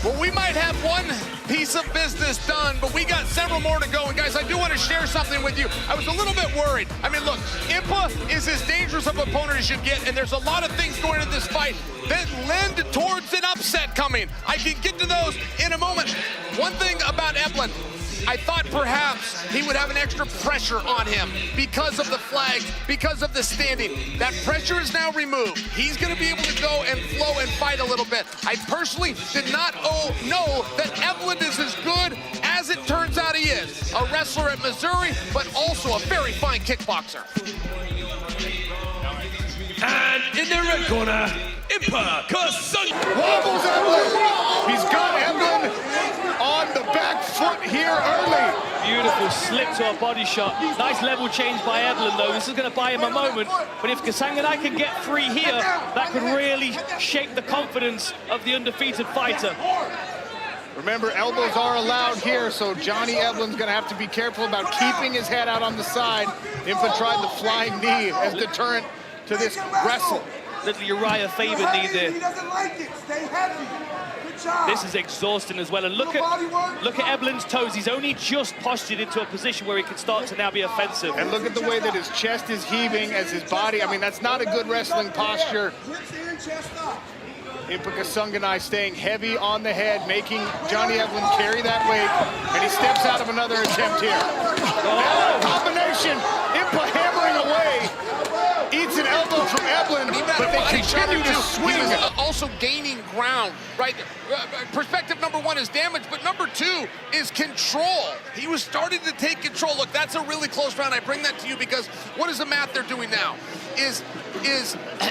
Well, we might have one piece of business done, but we got several more to go. And guys, I do want to share something with you. I was a little bit worried. I mean, look, Impa is as dangerous of an opponent as you get, and there's a lot of things going into this fight that lend towards an upset coming. I can get to those in a moment. One thing about Eblen, I thought perhaps he would have an extra pressure on him because of the flags, because of the standing. That pressure is now removed. He's going to be able to go and flow and fight a little bit. I personally did not know that Eblen is as good as it turns out he is. A wrestler at Missouri, but also a very fine kickboxer. And in the red corner, Impa Kasanganay. Wobbles Eblen. He's got Eblen on the back foot here early. Beautiful slip to a body shot. Nice level change by Eblen, though. This is going to buy him a moment. But if Kasanganay can get free here, that could really shake the confidence of the undefeated fighter. Remember, elbows are allowed here, so Johnny Eblen's going to have to be careful about keeping his head out on the side. Impa tried the flying knee as deterrent to this wrestle. Little Uriah Faber knee there. He doesn't like it. Stay heavy. Good job. This is exhausting as well. And look at Eblen's toes. He's only just postured into a position where he can start to now be offensive. And look at the way that his chest is heaving as his body. I mean, that's not a good wrestling posture. Impa Kasanganay staying heavy on the head, making Johnny Eblen carry that weight, and he steps out of another attempt here. Oh. Combination, Impa hammering away, eats an elbow from Eblen, but they continue to swing. He was also gaining ground, right? Perspective number one is damage, but number two is control. He was starting to take control. Look, that's a really close round. I bring that to you because what is the math they're doing now? Is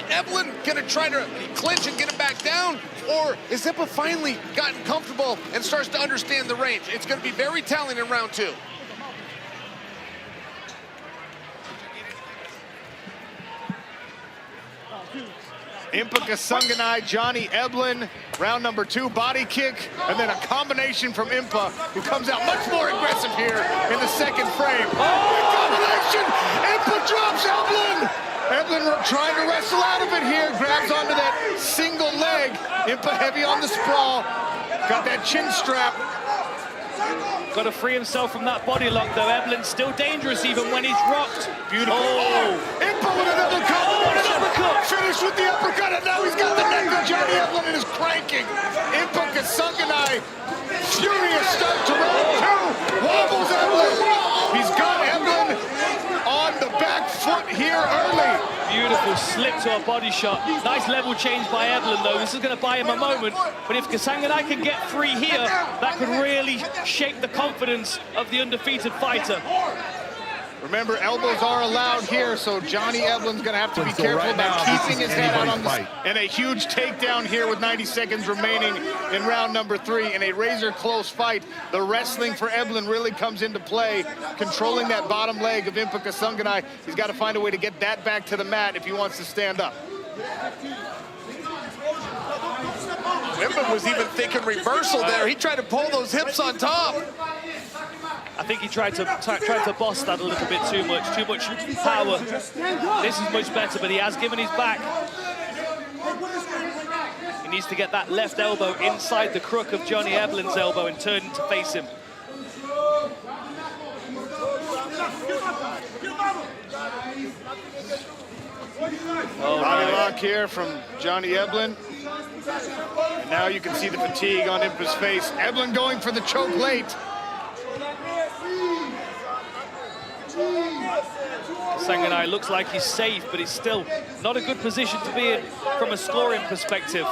Eblen gonna try to clinch and get it back down, or is Impa finally gotten comfortable and starts to understand the range? It's gonna be very telling in round two. Impa Kasanganay, Johnny Eblen, round number two, body kick, and then a combination from Impa, who comes out much more aggressive here in the second frame. Oh, combination! Impa drops Eblen! Eblen trying to wrestle out of it here, grabs onto that single leg. Impa heavy on the sprawl, got that chin strap. Got to free himself from that body lock, though. Eblen's still dangerous even when he's rocked. Beautiful. Oh. Impa with another combination. Uppercut. Finished with the uppercut, and now he's got the neck of Johnny Eblen and is cranking. Impa Kasanganay, furious start to round two. Wobbles Eblen. He's got Eblen on the back foot here early. Beautiful slip to a body shot. Nice level change by Eblen, though. This is going to buy him a moment. But if Kasanganay can get free here, that could really shake the confidence of the undefeated fighter. Remember, elbows are allowed here, so Johnny Eblen's going to have to be careful about keeping his head out on the... And a huge takedown here with 90 seconds remaining in round number three in a razor-close fight. The wrestling for Eblen really comes into play, controlling that bottom leg of Impa Kasanganay. He's got to find a way to get that back to the mat if he wants to stand up. Impa was even thinking reversal there. He tried to pull those hips on top. I think he tried to boss that a little bit too much power. This is much better, but he has given his back. He needs to get that left elbow inside the crook of Johnny Eblen's elbow and turn to face him. Oh, body lock here from Johnny Eblen. And now you can see the fatigue on Impa's face. Eblen going for the choke late. Kasanganay looks like he's safe, but it's still not a good position to be in from a scoring perspective.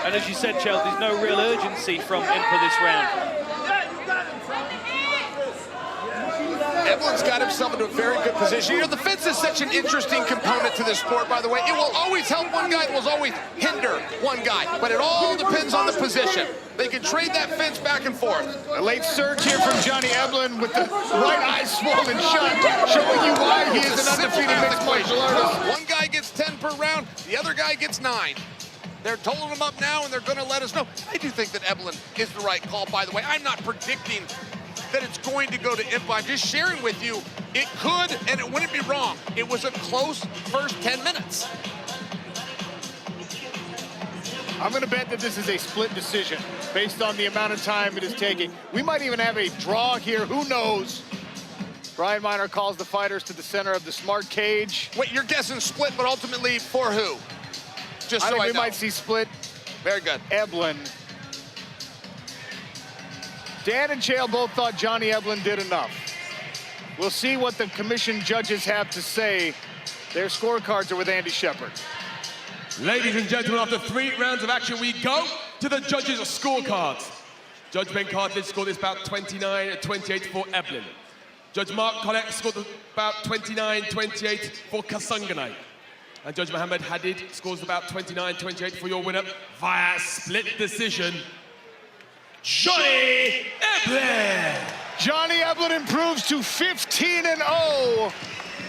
And as you said, Chel, there's no real urgency from Impa this round. Eblen's got himself into a very good position. You know, the fence is such an interesting component to this sport, by the way. It will always help one guy, it will always hinder one guy, but it all depends on the position. They can trade that fence back and forth. A late surge here from Johnny Eblen with the right eye swollen shut, showing you why he is an undefeated mixed martial artist. One guy gets 10 per round, the other guy gets 9. They're totaling them up now, and they're going to let us know. I do think that Eblen is the right call, by the way. I'm not predicting that it's going to go to Impa. I'm just sharing with you, it could, and it wouldn't be wrong. It was a close first 10 minutes. I'm going to bet that this is a split decision based on the amount of time it is taking. We might even have a draw here. Who knows? Brian Miner calls the fighters to the center of the smart cage. Wait, you're guessing split, but ultimately for who? Just I so think I we know. might see split. Very good. Eblen. Dan and Chael both thought Johnny Eblen did enough. We'll see what the commission judges have to say. Their scorecards are with Andy Shepard. Ladies and gentlemen, after 3 rounds of action, we go to the judges' scorecards. Judge Ben Carter scored this bout 29-28 for Eblen. Judge Mark Collett scored about 29-28 for Kasanganay. And Judge Mohammed Hadid scores about 29-28 for your winner via split decision, Johnny Eblen. Johnny Eblen improves to 15-0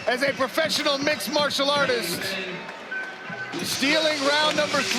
as a professional mixed martial artist, stealing round number 3.